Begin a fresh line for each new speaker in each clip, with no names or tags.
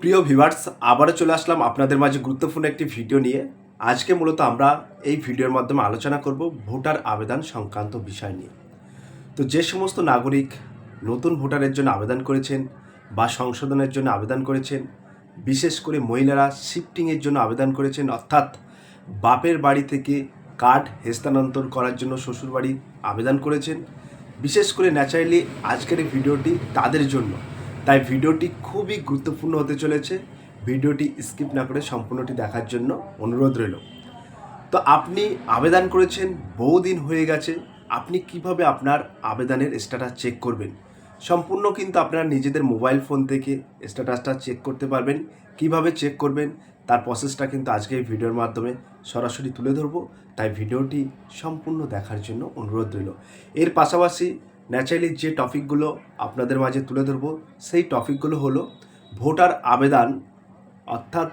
প্রিয় ভিউয়ার্স, আবারও চলে আসলাম আপনাদের মাঝে গুরুত্বপূর্ণ একটি ভিডিও নিয়ে। আজকে মূলত আমরা এই ভিডিওর মাধ্যমে আলোচনা করব ভোটার আবেদন সংক্রান্ত বিষয় নিয়ে। তো যে সমস্ত নাগরিক নতুন ভোটারের জন্য আবেদন করেছেন বা সংশোধনের জন্য আবেদন করেছেন, বিশেষ করে মহিলারা শিফটিংয়ের জন্য আবেদন করেছেন, অর্থাৎ বাপের বাড়ি থেকে কার্ড হস্তান্তর করার জন্য শ্বশুরবাড়ি আবেদন করেছেন, বিশেষ করে ন্যাচারালি আজকের এই ভিডিওটি তাদের জন্য। তাই ভিডিওটি খুবই গুরুত্বপূর্ণ হতে চলেছে। ভিডিওটি স্কিপ না করে সম্পূর্ণটি দেখার জন্য অনুরোধ রইল। তো আপনি আবেদন করেছেন, বহুদিন হয়ে গেছে, আপনি কিভাবে আপনার আবেদনের স্ট্যাটাস চেক করবেন? সম্পূর্ণ কিন্তু আপনারা নিজেদের মোবাইল ফোন থেকে স্ট্যাটাসটা চেক করতে পারবেন। কিভাবে চেক করবেন তার প্রসেসটা কিন্তু আজকে এই ভিডিওর মাধ্যমে সরাসরি তুলে ধরবো। তাই ভিডিওটি সম্পূর্ণ দেখার জন্য অনুরোধ রইল। এর পাশাপাশি ন্যাচারালি যে টপিকগুলো আপনাদের মাঝে তুলে ধরবো সেই টপিকগুলো হলো ভোটার আবেদন, অর্থাৎ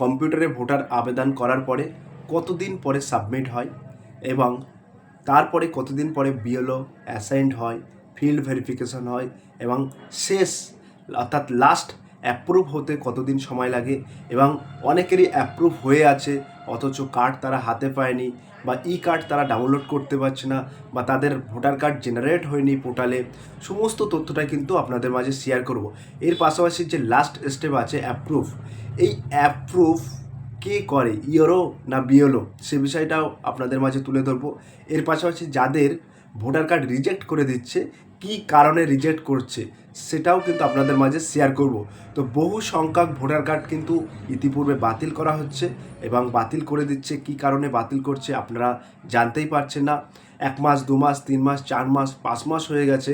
কম্পিউটারে ভোটার আবেদন করার পরে কতদিন পরে সাবমিট হয় এবং তারপরে কতদিন পরে বিএলও অ্যাসাইন্ড হয়, ফিল্ড ভেরিফিকেশন হয় এবং শেষ অর্থাৎ লাস্ট অ্যাপ্রুভ হতে কতদিন সময় লাগে এবং অনেকেরই অ্যাপ্রুভ হয়ে আছে অথচ কার্ড তারা হাতে পায়নি বা কার্ড তারা ডাউনলোড করতে পারছে না বা তাদের ভোটার কার্ড জেনারেট হয়নি পোর্টালে। সমস্ত তথ্যটাই কিন্তু আপনাদের মাঝে শেয়ার করব। এর পাশাপাশি যে লাস্ট স্টেপ আছে অ্যাপ্রুভ, এই অ্যাপ্রুভ কে করে, ইওরো না বিএলও, সে বিষয়টাও আপনাদের মাঝে তুলে ধরবো। এর পাশাপাশি যাদের ভোটার কার্ড রিজেক্ট করে দিচ্ছে, কি কারণে রিজেক্ট করছে সেটাও কিন্তু আপনাদের মাঝে শেয়ার করব। তো বহু সংখ্যক ভোটার কার্ড কিন্তু ইতিপূর্বে বাতিল করা হচ্ছে এবং বাতিল করে দিচ্ছে। কি কারণে বাতিল করছে আপনারা জানতেই পারছেন না। 1 মাস, 2 মাস, 3 মাস, 4 মাস, 5 মাস হয়ে গেছে,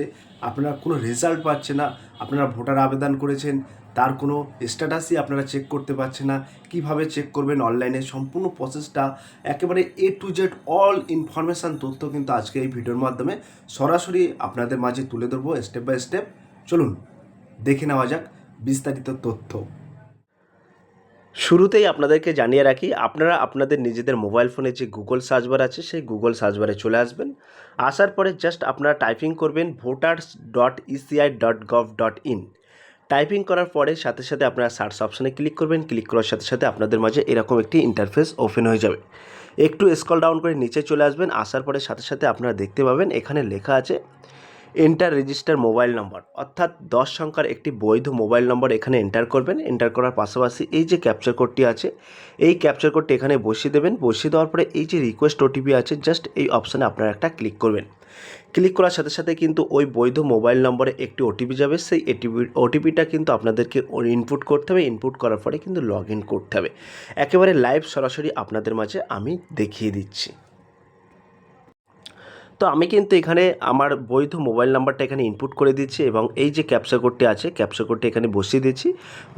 আপনারা কোনো রেজাল্ট পাচ্ছে না। আপনারা ভোটার আবেদন করেছেন, তার কোনো স্ট্যাটাসই আপনারা চেক করতে পারছেন না। কিভাবে চেক করবেন অনলাইনে, সম্পূর্ণ প্রসেসটা একেবারে A to Z all information তথ্য কিন্তু আজকে এই ভিডিওর মাধ্যমে সরাসরি আপনাদের মাঝে তুলে ধরবো স্টেপ বাই স্টেপ। চলুন দেখে নেওয়া যাক বিস্তারিত তথ্য। শুরুতেই আপনাদেরকে জানিয়ে রাখি, আপনারা আপনাদের নিজেদের মোবাইল ফোনে যে গুগল সার্চ বার আছে সেই গুগল সার্চ বারে চলে আসবেন। আসার পরে জাস্ট আপনারা টাইপিং করবেন voters.eci.gov.in। টাইপিং করার পরে সাথে সাথে আপনারা সার্চ অপশানে ক্লিক করবেন। ক্লিক করার সাথে সাথে আপনাদের মাঝে এরকম একটি ইন্টারফেস ওপেন হয়ে যাবে। একটু স্ক্রল ডাউন করে নিচে চলে আসবেন। আসার পরে সাথে সাথে আপনারা দেখতে পাবেন এখানে লেখা আছে এন্টার রেজিস্টার মোবাইল নম্বর, অর্থাৎ 10 সংখ্যার একটি বৈধ মোবাইল নম্বর এখানে এন্টার করবেন। এন্টার করার পাশাপাশি এই যে ক্যাপচার কোডটি আছে, এই ক্যাপচার কোডটি এখানে বসিয়ে দেবেন। বসিয়ে দেওয়ার পরে এই যে রিকোয়েস্ট ওটিপি আছে, জাস্ট এই অপশানে আপনারা একটা ক্লিক করবেন। ক্লিক করার সাথে সাথে কিন্তু ওই বৈধ মোবাইল নম্বরে একটি ওটিপি যাবে। সেই ওটিপিটা কিন্তু আপনাদেরকে ইনপুট করতে হবে। ইনপুট করার পরে কিন্তু লগ ইন করতে হবে। একেবারে লাইভ সরাসরি আপনাদের মাঝে আমি দেখিয়ে দিচ্ছি। তো আমি কিন্তু এখানে আমার বৈধ মোবাইল নাম্বারটা এখানে ইনপুট করে দিচ্ছি এবং এই যে ক্যাপচা কোডটি আছে, ক্যাপচা কোডটি এখানে বসিয়ে দিচ্ছি।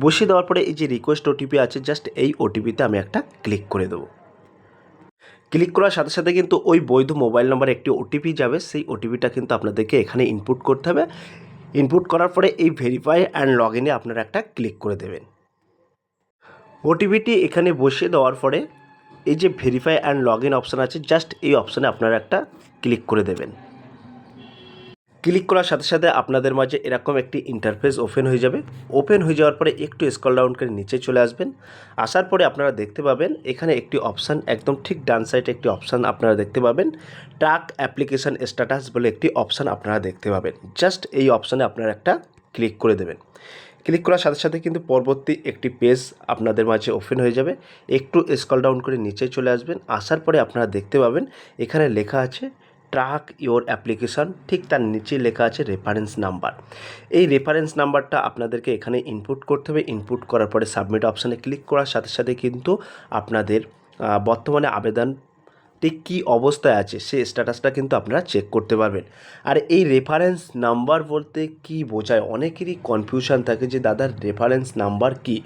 বসিয়ে দেওয়ার পরে এই যে রিকোয়েস্ট ওটিপি আছে, জাস্ট এই ওটিপিতে আমি একটা ক্লিক করে দেবো। ক্লিক করার সাথে সাথে কিন্তু ওই বৈধ মোবাইল নাম্বারে একটি ওটিপি যাবে। সেই ওটিপিটা কিন্তু আপনাদেরকে এখানে ইনপুট করতে হবে। ইনপুট করার পরে এই ভেরিফাই অ্যান্ড লগ ইনে আপনারা একটা ক্লিক করে দেবেন। ওটিপিটি এখানে বসিয়ে দেওয়ার পরে এই যে verify and log in option আছে, জাস্ট এই অপশানে আপনারা একটা ক্লিক করে দেবেন। ক্লিক করার সাথে সাথে আপনাদের মাঝে এরকম একটি ইন্টারফেস ওপেন হয়ে যাবে। ওপেন হয়ে যাওয়ার পরে একটু স্ক্রল ডাউন করে নিচে চলে আসবেন। আসার পরে আপনারা দেখতে পাবেন এখানে একটি অপশান, একদম ঠিক ডান সাইডে একটি অপশান আপনারা দেখতে পাবেন, ট্র্যাক অ্যাপ্লিকেশান স্ট্যাটাস বলে একটি অপশান আপনারা দেখতে পাবেন। জাস্ট এই অপশানে আপনারা একটা ক্লিক করে দেবেন। ক্লিক করার সাথে সাথে কিন্তু পরবর্তী একটি পেজ আপনাদের মাঝে ওপেন হয়ে যাবে। একটু স্ক্রল ডাউন করে নিচে চলে আসবেন। আসার পরে আপনারা দেখতে পাবেন এখানে লেখা আছে ট্র্যাক ইওর অ্যাপ্লিকেশান, ঠিক তার নিচে লেখা আছে রেফারেন্স নাম্বার। এই রেফারেন্স নাম্বারটা আপনাদেরকে এখানে ইনপুট করতে হবে। ইনপুট করার পরে সাবমিট অপশানে ক্লিক করার সাথে সাথে কিন্তু আপনাদের বর্তমানে আবেদন ঠিক কী অবস্থায় আছে সেই স্ট্যাটাসটা কিন্তু আপনারা চেক করতে পারবেন। আর এই রেফারেন্স নাম্বার বলতে কি বোঝায়, অনেকেরই কনফিউশন থাকে যে দাদার রেফারেন্স নাম্বার কি।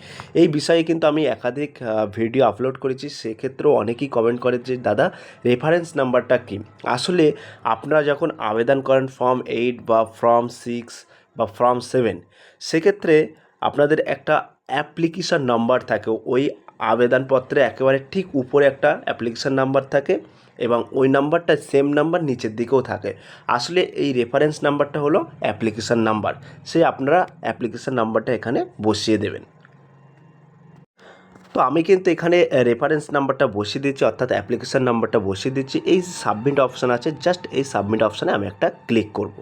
এই বিষয়ে কিন্তু আমি একাধিক ভিডিও আপলোড করেছি, সেক্ষেত্রেও অনেকেই কমেন্ট করে যে দাদা রেফারেন্স নাম্বারটা কি। আসলে আপনারা যখন আবেদন করেন ফর্ম 8 বা ফর্ম 6 বা ফর্ম 7, সেক্ষেত্রে আপনাদের একটা অ্যাপ্লিকেশান নাম্বার থাকে। ওই আবেদনপত্রে একেবারে ঠিক উপরে একটা অ্যাপ্লিকেশান নাম্বার থাকে এবং ওই নাম্বারটা সেম নাম্বার নিচের দিকেও থাকে। আসলে এই রেফারেন্স নাম্বারটা হলো অ্যাপ্লিকেশান নাম্বার। সেই আপনারা অ্যাপ্লিকেশান নাম্বারটা এখানে বসিয়ে দেবেন। আমি কিন্তু এখানে রেফারেন্স নাম্বারটা বসিয়ে দিচ্ছি, অর্থাৎ অ্যাপ্লিকেশন নাম্বারটা বসিয়ে দিচ্ছি। এই সাবমিট অপশান আছে, জাস্ট এই সাবমিট অপশানে আমি একটা ক্লিক করব।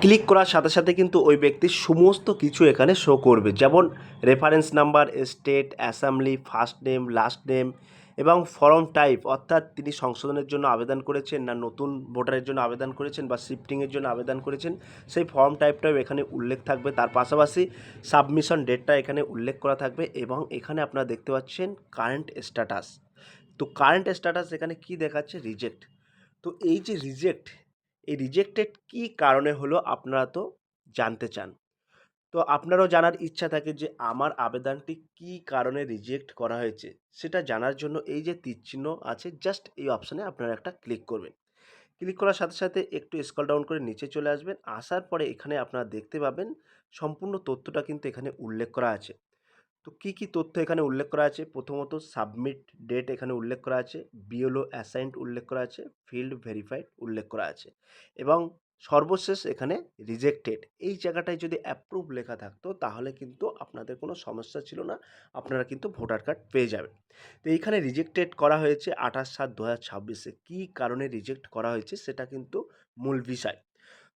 ক্লিক করার সাথে সাথে কিন্তু ওই ব্যক্তির সমস্ত কিছু এখানে শো করবে, যেমন reference number, state, assembly, first name, last name এবং ফর্ম টাইপ, অর্থাৎ তিনি সংশোধনের জন্য আবেদন করেছেন না নতুন ভোটারের জন্য আবেদন করেছেন বা শিফটিংয়ের জন্য আবেদন করেছেন, সেই ফর্ম টাইপটাও এখানে উল্লেখ থাকবে। তার পাশাপাশি সাবমিশন ডেটটা এখানে উল্লেখ করা থাকবে এবং এখানে আপনারা দেখতে পাচ্ছেন কারেন্ট স্ট্যাটাস। তো কারেন্ট স্ট্যাটাস এখানে কি দেখাচ্ছে? রিজেক্ট। তো এই যে রিজেক্ট, এই রিজেক্টেড কী কারণে হলো আপনারা তো জানতে চান। তো আপনারও জানার ইচ্ছা থাকে যে আমার আবেদনটি কী কারণে রিজেক্ট করা হয়েছে, সেটা জানার জন্য এই যে তীরচিহ্ন আছে, জাস্ট এই অপশানে আপনারা একটা ক্লিক করবেন। ক্লিক করার সাথে সাথে একটু স্ক্রল ডাউন করে নিচে চলে আসবেন। আসার পরে এখানে আপনারা দেখতে পাবেন সম্পূর্ণ তথ্যটা কিন্তু এখানে উল্লেখ করা আছে। তো কী তথ্য এখানে উল্লেখ করা আছে? প্রথমত সাবমিট ডেট এখানে উল্লেখ করা আছে, বিএলও অ্যাসাইন্ড উল্লেখ করা আছে, ফিল্ড ভেরিফাইড উল্লেখ করা আছে এবং সর্বশেষ এখানে রিজেক্টেড। এই জায়গাটায় যদি অ্যাপ্রুভ লেখা থাকতো তাহলে কিন্তু আপনাদের কোনো সমস্যা ছিল না, আপনারা কিন্তু ভোটার কার্ড পেয়ে যাবেন। তো এইখানে রিজেক্টেড করা হয়েছে 28/7/2026-এ। কী কারণে রিজেক্ট করা হয়েছে সেটা কিন্তু মূল বিষয়।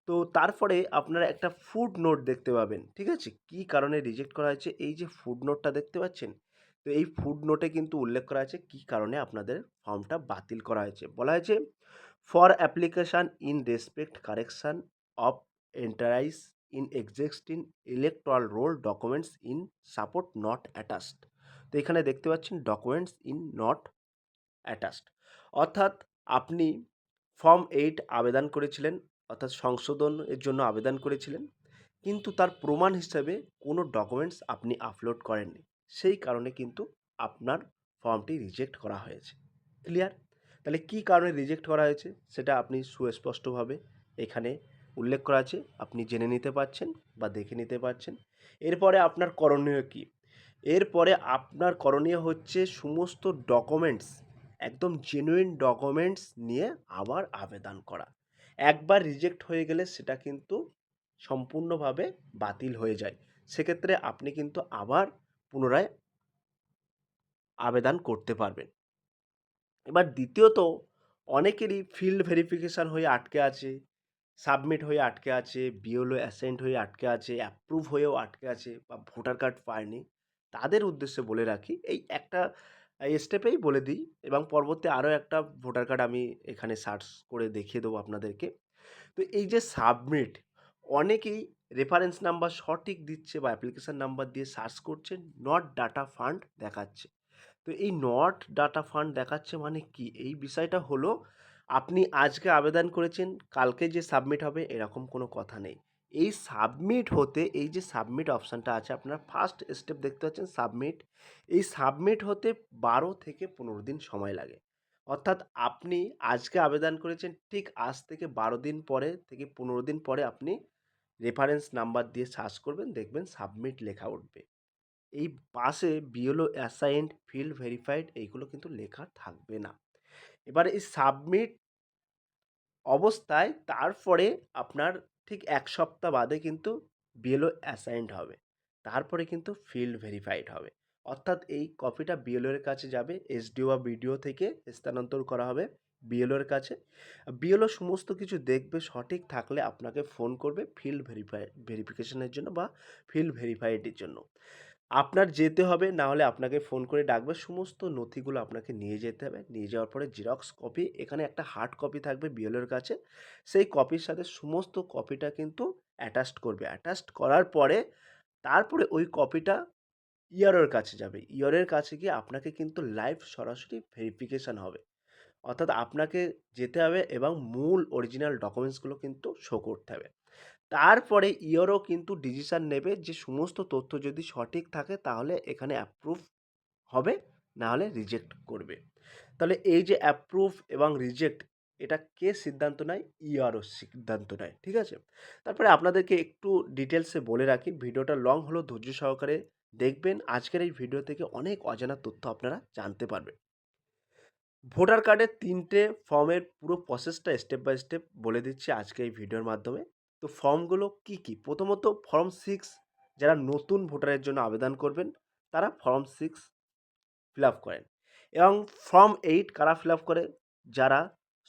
তো তারপরে আপনারা একটা ফুড নোট দেখতে পাবেন, ঠিক আছে? কী কারণে রিজেক্ট করা হয়েছে, এই যে ফুড নোটটা দেখতে পাচ্ছেন? তো এই ফুড নোটে কিন্তু উল্লেখ করা আছে কী কারণে আপনাদের ফর্মটা বাতিল করা হয়েছে। বলা হয়েছে, for application in respect correction of entries in existing electoral roll documents in support not attached. তো এখানে দেখতে পাচ্ছেন ডকুমেন্টস ইন নট অ্যাটাচড, অর্থাৎ আপনি ফর্ম 8 আবেদন করেছিলেন, অর্থাৎ সংশোধনের জন্য আবেদন করেছিলেন, কিন্তু তার প্রমাণ হিসাবে কোনো ডকুমেন্টস আপনি আপলোড করেননি। সেই কারণে কিন্তু আপনার ফর্মটি রিজেক্ট করা হয়েছে। ক্লিয়ার? তাহলে কী কারণে রিজেক্ট করা হয়েছে সেটা আপনি সুস্পষ্টভাবে এখানে উল্লেখ করা আছে, আপনি জেনে নিতে পারছেন বা দেখে নিতে পারছেন। এরপরে আপনার করণীয় কী? এরপরে আপনার করণীয় হচ্ছে সমস্ত ডকুমেন্টস, একদম জেনুইন ডকুমেন্টস নিয়ে আবার আবেদন করা। একবার রিজেক্ট হয়ে গেলে সেটা কিন্তু সম্পূর্ণভাবে বাতিল হয়ে যায়। সেক্ষেত্রে আপনি কিন্তু আবার পুনরায় আবেদন করতে পারবেন। এবার দ্বিতীয়ত, অনেকেরই ফিল্ড ভেরিফিকেশান হয়ে আটকে আছে, সাবমিট হয়ে আটকে আছে, বিএলও অ্যাসাইন্ড হয়ে আটকে আছে, অ্যাপ্রুভ হয়েও আটকে আছে বা ভোটার কার্ড পায়নি। তাদের উদ্দেশ্যে বলে রাখি, এই একটা স্টেপেই বলে দিই এবং পরবর্তী আরও একটা ভোটার কার্ড আমি এখানে সার্চ করে দেখিয়ে দেবো আপনাদেরকে। তো এই যে সাবমিট, অনেকেই রেফারেন্স নাম্বার সঠিক দিচ্ছে বা অ্যাপ্লিকেশন নাম্বার দিয়ে সার্চ করছে, নট ডাটা ফান্ড দেখাচ্ছে। তো এই নট ডাটা ফান্ড দেখাচ্ছে মানে কি? এই বিষয়টা হলো, আপনি আজকে আবেদন করেছেন, কালকে যে সাবমিট হবে এরকম কোনো কথা নেই। এই সাবমিট হতে, এই যে সাবমিট অপশানটা আছে আপনার ফার্স্ট স্টেপ দেখতে পাচ্ছেন সাবমিট, এই সাবমিট হতে 12 থেকে 15 দিন সময় লাগে। অর্থাৎ আপনি আজকে আবেদন করেছেন, ঠিক আজ থেকে 12 দিন পরে থেকে 15 দিন পরে আপনি রেফারেন্স নাম্বার দিয়ে সার্চ করবেন, দেখবেন সাবমিট লেখা উঠবে। এই পাশে বিএলও অ্যাসাইন্ড, ফিল্ড ভেরিফাইড এইগুলো কিন্তু লেখা থাকবে না। এবার এই সাবমিট অবস্থায় তারপরে আপনার ঠিক 1 সপ্তাহ বাদে কিন্তু বিএলও অ্যাসাইন্ড হবে। তারপরে কিন্তু ফিল্ড ভেরিফাইড হবে। অর্থাৎ এই কপিটা বিএলও এর কাছে যাবে, এসডিও বা বিডিও থেকে স্থানান্তর করা হবে বিএলও এর কাছে। বিএলও সমস্ত কিছু দেখবে, সঠিক থাকলে আপনাকে ফোন করবে ফিল্ড ভেরিফিকেশনের জন্য বা ফিল্ড ভেরিফাইডের জন্য। আপনার যেতে হবে, না হলে আপনাকে ফোন করে ডাকবে। সমস্ত নথিগুলো আপনাকে নিয়ে যেতে হবে। নিয়ে যাওয়ার পরে জেরক্স কপি, এখানে একটা হার্ড কপি থাকবে বিএলওর কাছে। সেই কপির সাথে সমস্ত কপিটা কিন্তু অ্যাটাচড করবে। অ্যাটাচড করার পরে তারপরে ওই কপিটা ইআরওর কাছে যাবে। ইআরওর কাছে গিয়ে আপনাকে কিন্তু লাইভ সরাসরি ভেরিফিকেশন হবে। অর্থাৎ আপনাকে যেতে হবে এবং মূল অরিজিনাল ডকুমেন্টসগুলো কিন্তু শো করতে হবে। তারপরে ইওরও কিন্তু ডিসিশন নেবে যে সমস্ত তথ্য যদি সঠিক থাকে তাহলে এখানে অ্যাপ্রুভ হবে, না হলে রিজেক্ট করবে। তাহলে এই যে অ্যাপ্রুভ এবং রিজেক্ট, এটা কে সিদ্ধান্ত নেয়? ইআরও সিদ্ধান্ত নেয়, ঠিক আছে? তারপরে আপনাদেরকে একটু ডিটেলসে বলে রাখি, ভিডিওটা লং হলেও ধৈর্য সহকারে দেখবেন। আজকের এই ভিডিও থেকে অনেক অজানা তথ্য আপনারা জানতে পারবেন। ভোটার কার্ডের 3টে ফর্মের পুরো প্রসেসটা স্টেপ বাই স্টেপ বলে দিচ্ছি আজকে এই ভিডিওর মাধ্যমে। তো ফর্মগুলো কী কী? প্রথমত ফর্ম 6, যারা নতুন ভোটারের জন্য আবেদন করবেন তারা ফর্ম 6 ফিল আপ করেন। এবং ফর্ম 8 কারা ফিল আপ করে? যারা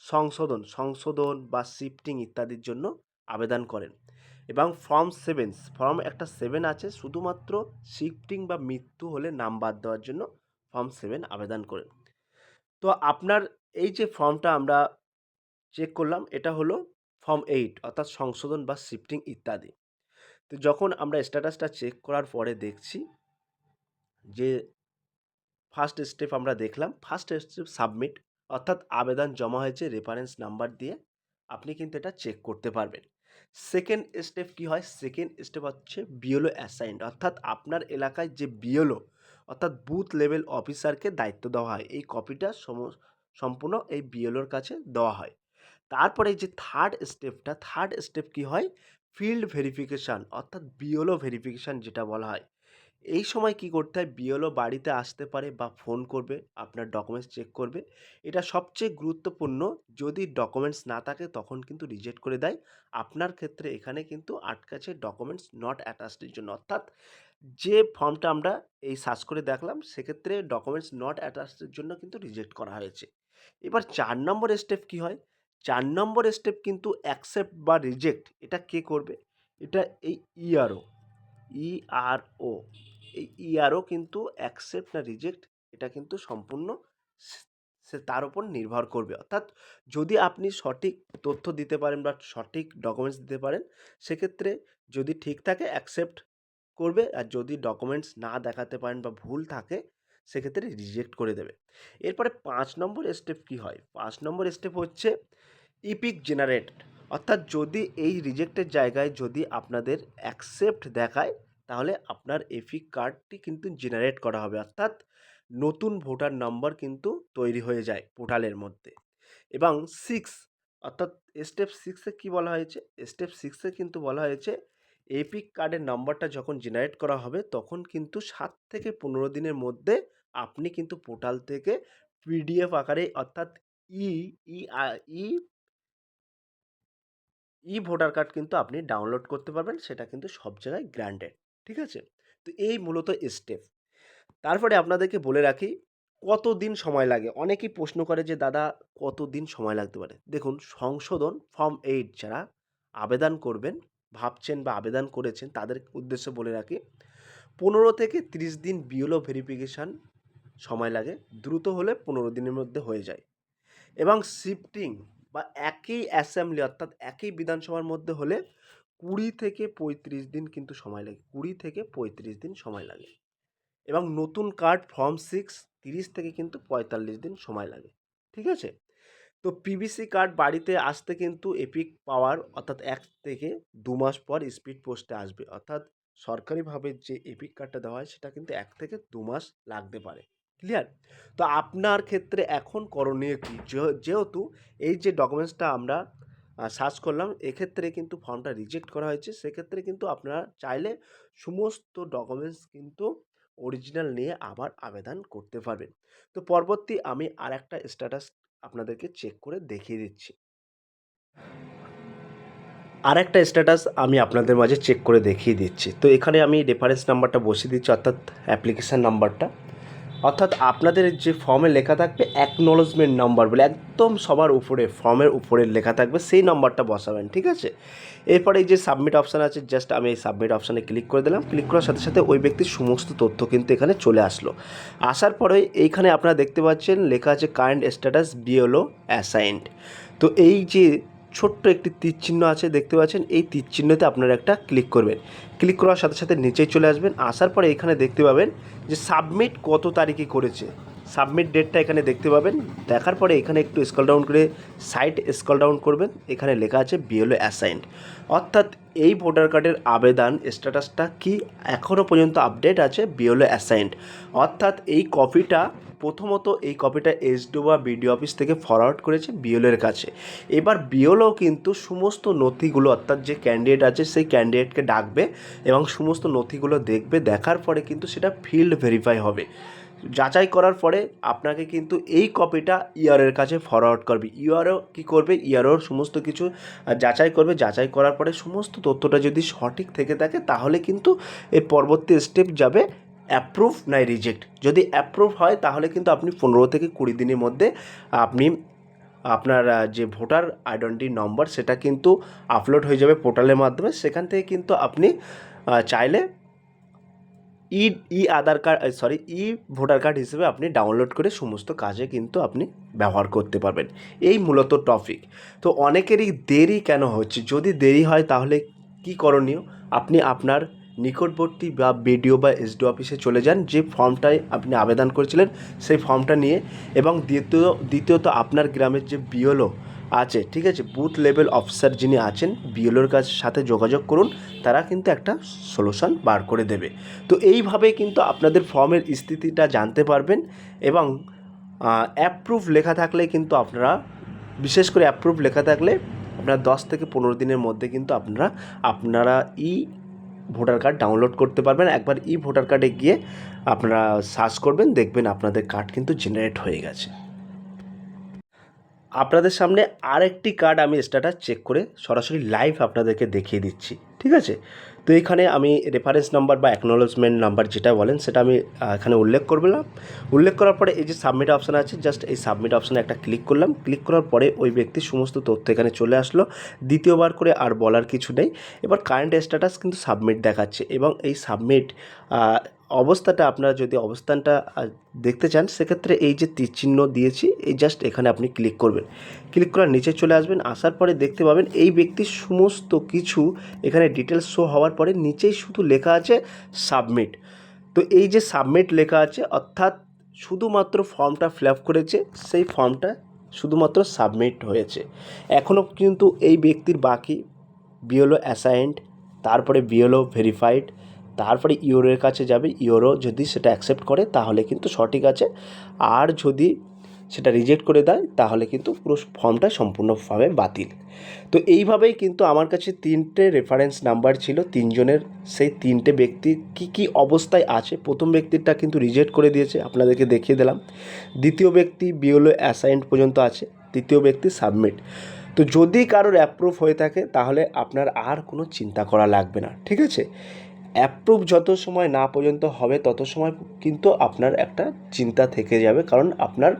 সংশোধন বা শিফটিং ইত্যাদির জন্য আবেদন করেন। এবং ফর্ম একটা 7 আছে, শুধুমাত্র শিফটিং বা মৃত্যু হলে নাম বাদ দেওয়ার জন্য ফর্ম 7 আবেদন করেন। তো আপনার এই যে ফর্মটা আমরা চেক করলাম, এটা হলো ফর্ম 8 অর্থাৎ সংশোধন বা শিফটিং ইত্যাদি। তো যখন আমরা স্ট্যাটাসটা চেক করার পরে দেখছি যে ফার্স্ট স্টেপ আমরা দেখলাম, ফার্স্ট স্টেপ সাবমিট, অর্থাৎ আবেদন জমা হয়েছে রেফারেন্স নাম্বার দিয়ে আপনি কিন্তু এটা চেক করতে পারবেন। সেকেন্ড স্টেপ কি হয়? সেকেন্ড স্টেপ হচ্ছে বিএলও অ্যাসাইন্ড, অর্থাৎ আপনার এলাকায় যে বিএলও অর্থাৎ বুথ লেভেল অফিসারকে দায়িত্ব দেওয়া হয়, এই কপিটা সম্পূর্ণ এই বিএলওর কাছে দেওয়া হয়। তারপরে যে থার্ড স্টেপ কি হয়? ফিল্ড ভেরিফিকেশান, অর্থাৎ বিএলও ভেরিফিকেশান যেটা বলা হয়। এই সময় কি করতে হয়? বিএলও বাড়িতে আসতে পারে বা ফোন করবে, আপনার ডকুমেন্টস চেক করবে। এটা সবচেয়ে গুরুত্বপূর্ণ, যদি ডকুমেন্টস না থাকে তখন কিন্তু রিজেক্ট করে দেয়। আপনার ক্ষেত্রে এখানে কিন্তু আটকাছে ডকুমেন্টস নট অ্যাটাচডের জন্য, অর্থাৎ যে ফর্মটা আমরা এই সার্চ করে দেখলাম সেক্ষেত্রে ডকুমেন্টস নট অ্যাটাচডের জন্য কিন্তু রিজেক্ট করা হয়েছে। এবার 4 নম্বর স্টেপ কি হয়? 4 নম্বর স্টেপ কিন্তু অ্যাকসেপ্ট বা রিজেক্ট, এটা কে করবে? এটা এই ইআরও, ইআরও, এই ইআরও কিন্তু অ্যাকসেপ্ট না রিজেক্ট এটা কিন্তু সম্পূর্ণ সে তার উপর নির্ভর করবে। অর্থাৎ যদি আপনি সঠিক তথ্য দিতে পারেন বা সঠিক ডকুমেন্টস দিতে পারেন, সেক্ষেত্রে যদি ঠিক থাকে অ্যাকসেপ্ট করবে, আর যদি ডকুমেন্টস না দেখাতে পারেন বা ভুল থাকে সেক্ষেত্রে রিজেক্ট করে দেবে। এরপরে 5 নম্বর স্টেপ কি হয়? 5 নম্বর স্টেপ হচ্ছে ইপিক জেনারেট, অর্থাৎ যদি এই রিজেক্টের জায়গায় যদি আপনাদের অ্যাকসেপ্ট দেখায় তাহলে আপনার এপিক কার্ডটি কিন্তু জেনারেট করা হবে, অর্থাৎ নতুন ভোটার নম্বর কিন্তু তৈরি হয়ে যায় পোর্টালের মধ্যে। এবং 6 অর্থাৎ স্টেপ 6-এ কী বলা হয়েছে? স্টেপ 6-এ কিন্তু বলা হয়েছে এপিক কার্ডের নাম্বারটা যখন জেনারেট করা হবে তখন কিন্তু 7 থেকে 15 দিনের মধ্যে আপনি কিন্তু পোর্টাল থেকে পিডিএফ আকারে, অর্থাৎ ই ই ই ই ভোটার কার্ড কিন্তু আপনি ডাউনলোড করতে পারবেন, সেটা কিন্তু সব জায়গায় গ্র্যান্টেড। ঠিক আছে? তো এই মূলত স্টেপ। তারপরে আপনাদেরকে বলে রাখি কতদিন সময় লাগে। অনেকেই প্রশ্ন করে যে দাদা কতদিন সময় লাগতে পারে? দেখুন, সংশোধন ফর্ম 8 যারা আবেদন করবেন ভাবছেন বা আবেদন করেছেন তাদের উদ্দেশ্যে বলে রাখি 15 থেকে 30 দিন বিএলও ভেরিফিকেশান সময় লাগে, দ্রুত হলে 15 দিনের মধ্যে হয়ে যায়। এবং শিফটিং বা একই অ্যাসেম্বলি অর্থাৎ একই বিধানসভার মধ্যে হলে 20 থেকে 35 দিন কিন্তু সময় লাগে, 20 থেকে 35 দিন সময় লাগে। এবং নতুন কার্ড ফর্ম 6 30 থেকে কিন্তু 45 দিন সময় লাগে। ঠিক আছে? তো পিভিসি কার্ড বাড়িতে আসতে কিন্তু এপিক পাওয়ার অর্থাৎ 1 থেকে 2 মাস পর স্পিড পোস্টে আসবে, অর্থাৎ সরকারিভাবে যে এপিক কার্ডটা দেওয়া হয় সেটা কিন্তু 1 থেকে 2 মাস লাগতে পারে। ক্লিয়ার? তো আপনার ক্ষেত্রে এখন করণীয় কী? যেহেতু এই যে ডকুমেন্টসটা আমরা সার্চ করলাম এক্ষেত্রে কিন্তু ফর্মটা রিজেক্ট করা হয়েছে, সেক্ষেত্রে কিন্তু আপনারা চাইলে সমস্ত ডকুমেন্টস কিন্তু অরিজিনাল নিয়ে আবার আবেদন করতে পারবেন। তো পরবর্তী আমি আরেকটা স্ট্যাটাস আপনাদেরকে চেক করে দেখিয়ে দিচ্ছি। আরেকটা স্ট্যাটাস আমি আপনাদের মাঝে চেক করে দেখিয়ে দিচ্ছি। তো এখানে আমি রেফারেন্স নাম্বারটা বসিয়ে দিচ্ছি, অর্থাৎ অ্যাপ্লিকেশান নাম্বারটা, অর্থাৎ আপনাদের যে ফর্মে লেখা থাকবে অ্যাকনলেজমেন্ট নাম্বার বলে একদম সবার উপরে ফর্মের উপরে লেখা থাকবে, সেই নাম্বারটা বসাবেন। ঠিক আছে? এরপরে এই যে সাবমিট অপশান আছে, জাস্ট আমি এই সাবমিট অপশানে ক্লিক করে দিলাম। ক্লিক করার সাথে সাথে ওই ব্যক্তির সমস্ত তথ্য কিন্তু এখানে চলে আসলো। আসার পরে এইখানে আপনারা দেখতে পাচ্ছেন লেখা আছে কারেন্ট স্ট্যাটাস বিএলও অ্যাসাইন্ড। তো এই যে ছোট্ট একটি তীর চিহ্ন আছে দেখতে পাচ্ছেন, এই তীর চিহ্নতে আপনারা একটা ক্লিক করবেন। ক্লিক করার সাথে সাথে নিচেই চলে আসবেন। আসার পরে এখানে দেখতে পাবেন যে সাবমিট কত তারিখে করেছে, সাবমিট ডেটটা এখানে দেখতে পাবেন। দেখার পরে এখানে একটু স্ক্রল ডাউন করে সাইড স্ক্রল ডাউন করবেন, এখানে লেখা আছে বিএলও অ্যাসাইন্ড, অর্থাৎ এই ভোটার কার্ডের আবেদন স্ট্যাটাসটা কি এখনও পর্যন্ত আপডেট আছে বিএলও অ্যাসাইন্ড, অর্থাৎ এই কপিটা প্রথমত এই কপিটা এসডিও বা বিডিও অফিস থেকে ফরওয়ার্ড করেছে বিএলওর কাছে। এবার বিএলও কিন্তু সমস্ত নথিগুলো অর্থাৎ যে ক্যান্ডিডেট আছে সেই ক্যান্ডিডেটকে ডাকবে এবং সমস্ত নথিগুলো দেখবে, দেখার পরে কিন্তু সেটা ফিল্ড ভেরিফাই হবে। যাচাই করার পরে আপনাকে কিন্তু এই কপিটা ইআরওর কাছে ফরওয়ার্ড করবে। ইআরও কী করবে? ইআরওর সমস্ত কিছু যাচাই করবে, যাচাই করার পরে সমস্ত তথ্যটা যদি সঠিক থেকে থাকে তাহলে কিন্তু এর পরবর্তী স্টেপ যাবে অ্যাপ্রুভ নাই রিজেক্ট। যদি অ্যাপ্রুভ হয় তাহলে কিন্তু আপনি 15 থেকে 20 দিনের মধ্যে আপনি আপনার যে ভোটার আইডেন্টি নম্বর সেটা কিন্তু আপলোড হয়ে যাবে পোর্টালের মাধ্যমে। সেখান থেকে কিন্তু আপনি চাইলে ই ভোটার কার্ড হিসেবে আপনি ডাউনলোড করে সমস্ত কাজে কিন্তু আপনি ব্যবহার করতে পারবেন। এই মূলত টপিক। তো অনেকেরই দেরি কেন হচ্ছে? যদি দেরি হয় তাহলে কি করণীয়? আপনি আপনার নিকটবর্তী বা বিডিও বা এসডিও অফিসে চলে যান, যে ফর্মটায় আপনি আবেদন করেছিলেন সেই ফর্মটা নিয়ে, এবং দ্বিতীয়ত আপনার গ্রামের যে বিএলও আছে, ঠিক আছে, বুথ লেভেল অফিসার যিনি আছেন, বিএলওর সাথে যোগাযোগ করুন, তারা কিন্তু একটা সলিউশন বার করে দেবে। তো এইভাবে কিন্তু আপনাদের ফর্মের স্থিতিটা জানতে পারবেন। এবং অ্যাপ্রুভ লেখা থাকলে কিন্তু আপনারা, বিশেষ করে অ্যাপ্রুভ লেখা থাকলে আপনারা 10 থেকে 15 দিনের মধ্যে কিন্তু আপনারা ভোটার কার্ড ডাউনলোড করতে পারবেন। একবার ভোটার কার্ডে গিয়ে আপনারা সার্চ করবেন, দেখবেন আপনাদের কার্ড কিন্তু জেনারেট হয়ে গেছে। আপনাদের সামনে আরেকটি কার্ড আমি স্ট্যাটাস চেক করে সরাসরি লাইভ আপনাদেরকে দেখিয়ে দিচ্ছি, ঠিক আছে। তো এখানে আমি রেফারেন্স নাম্বার বা অ্যাকনোলেজমেন্ট নাম্বার যেটা বলেন সেটা আমি এখানে উল্লেখ করলাম। উল্লেখ করার পরে এই যে সাবমিট অপশান আছে, জাস্ট এই সাবমিট অপশানে একটা ক্লিক করলাম। ক্লিক করার পরে ওই ব্যক্তির সমস্ত তথ্য এখানে চলে আসলো। দ্বিতীয়বার করে আর বলার কিছু নেই। এবার কারেন্ট স্ট্যাটাস কিন্তু সাবমিট দেখাচ্ছে, এবং এই সাবমিট অবস্থাটা, আপনারা যদি অবস্থানটা দেখতে চান সেক্ষেত্রে এই যে তীর চিহ্ন দিয়েছি, এই জাস্ট এখানে আপনি ক্লিক করবেন। ক্লিক করার নিচে চলে আসবেন। আসার পরে দেখতে পাবেন এই ব্যক্তির সমস্ত কিছু এখানে ডিটেলস শো হওয়ার পরে নিচেই শুধু লেখা আছে সাবমিট। তো এই যে সাবমিট লেখা আছে, অর্থাৎ শুধুমাত্র ফর্মটা ফিল আপ করেছে, সেই ফর্মটা শুধুমাত্র সাবমিট হয়েছে। এখনও কিন্তু এই ব্যক্তির বাকি বিএলও অ্যাসাইন্ড, তারপরে বিএলও ভেরিফাইড, তারপরে ইওরের কাছে যাবে। ইওরও যদি সেটা অ্যাকসেপ্ট করে তাহলে কিন্তু সঠিক আছে, আর যদি সেটা রিজেক্ট করে দেয় তাহলে কিন্তু পুরো ফর্মটা সম্পূর্ণভাবে বাতিল। তো এইভাবেই কিন্তু আমার কাছে 3টে রেফারেন্স নাম্বার ছিল 3 জনের। সেই 3টে ব্যক্তি কি অবস্থায় আছে, প্রথম ব্যক্তিরটা কিন্তু রিজেক্ট করে দিয়েছে, আপনাদেরকে দেখিয়ে দিলাম। দ্বিতীয় ব্যক্তি বিএলও অ্যাসাইন্ড পর্যন্ত আছে, তৃতীয় ব্যক্তি সাবমিট। তো যদি কারোর অ্যাপ্রুভ হয়ে থাকে তাহলে আপনার আর কোনো চিন্তা করা লাগবে না, ঠিক আছে। অ্যাপ্রুভ যত সময় না পর্যন্ত হবে তত সময় কিন্তু আপনার একটা চিন্তা থেকে যাবে, কারণ আপনার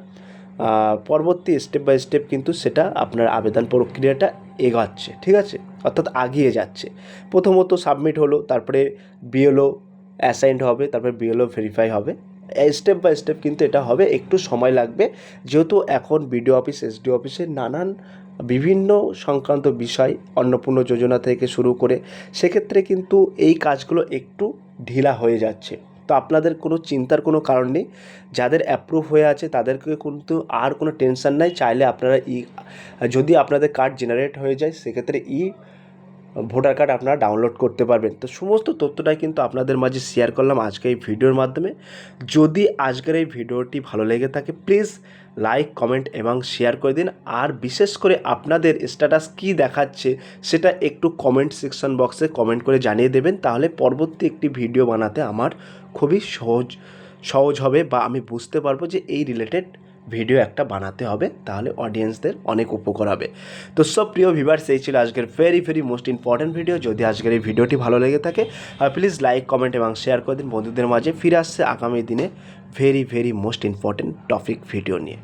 পরবর্তী স্টেপ বাই স্টেপ কিন্তু সেটা আপনার আবেদন প্রক্রিয়াটা এগোচ্ছে, ঠিক আছে, অর্থাৎ আগিয়ে যাচ্ছে। প্রথমত সাবমিট হলো, তারপরে বিএলও অ্যাসাইন্ড হবে, তারপরে বিএলও ভেরিফাই হবে। স্টেপ বাই স্টেপ কিন্তু এটা হবে, একটু সময় লাগবে, যেহেতু এখন বিডিও অফিস এসডিও অফিসে নানান বিভিন্ন সংক্রান্ত বিষয়, অন্নপূর্ণা যোজনা থেকে শুরু করে, সেক্ষেত্রে কিন্তু এই কাজগুলো একটু ঢিলা হয়ে যাচ্ছে। তো আপনাদের কোনো চিন্তার কোনো কারণ নেই। যাদের অ্যাপ্রুভ হয়ে আছে তাদেরকে কিন্তু আর কোনো টেনশন নাই। চাইলে আপনারা যদি আপনাদের কার্ড জেনারেট হয়ে যায় সেক্ষেত্রে ভোটার কার্ড আপনারা ডাউনলোড করতে পারবেন। তো সমস্ত তথ্যটাই কিন্তু আপনাদের মাঝে শেয়ার করলাম আজকে এই ভিডিওর মাধ্যমে। যদি আজকের এই ভিডিওটি ভালো লেগে থাকে প্লিজ লাইক, কমেন্ট এবং শেয়ার করে দিন। আর বিশেষ করে আপনাদের স্ট্যাটাস কী দেখাচ্ছে সেটা একটু কমেন্ট সেকশন বক্সে কমেন্ট করে জানিয়ে দেবেন, তাহলে পরবর্তী একটি ভিডিও বানাতে আমার খুবই সহজ হবে, বা আমি বুঝতে পারবো যে এই রিলেটেড ভিডিও একটা বানাতে হবে, তাহলে অডিয়েন্সদের অনেক উপকার হবে। তো সব প্রিয় ভিউয়ার্স, এই ছিল আজকের ভেরি মোস্ট ইম্পর্ট্যান্ট ভিডিও। যদি আজকের এই ভিডিওটি ভালো লেগে থাকে প্লিজ লাইক, কমেন্ট এবং শেয়ার করে দিন বন্ধুদের মাঝে। ফিরে আসছে আগামী দিনে very most important topic video নিয়ে।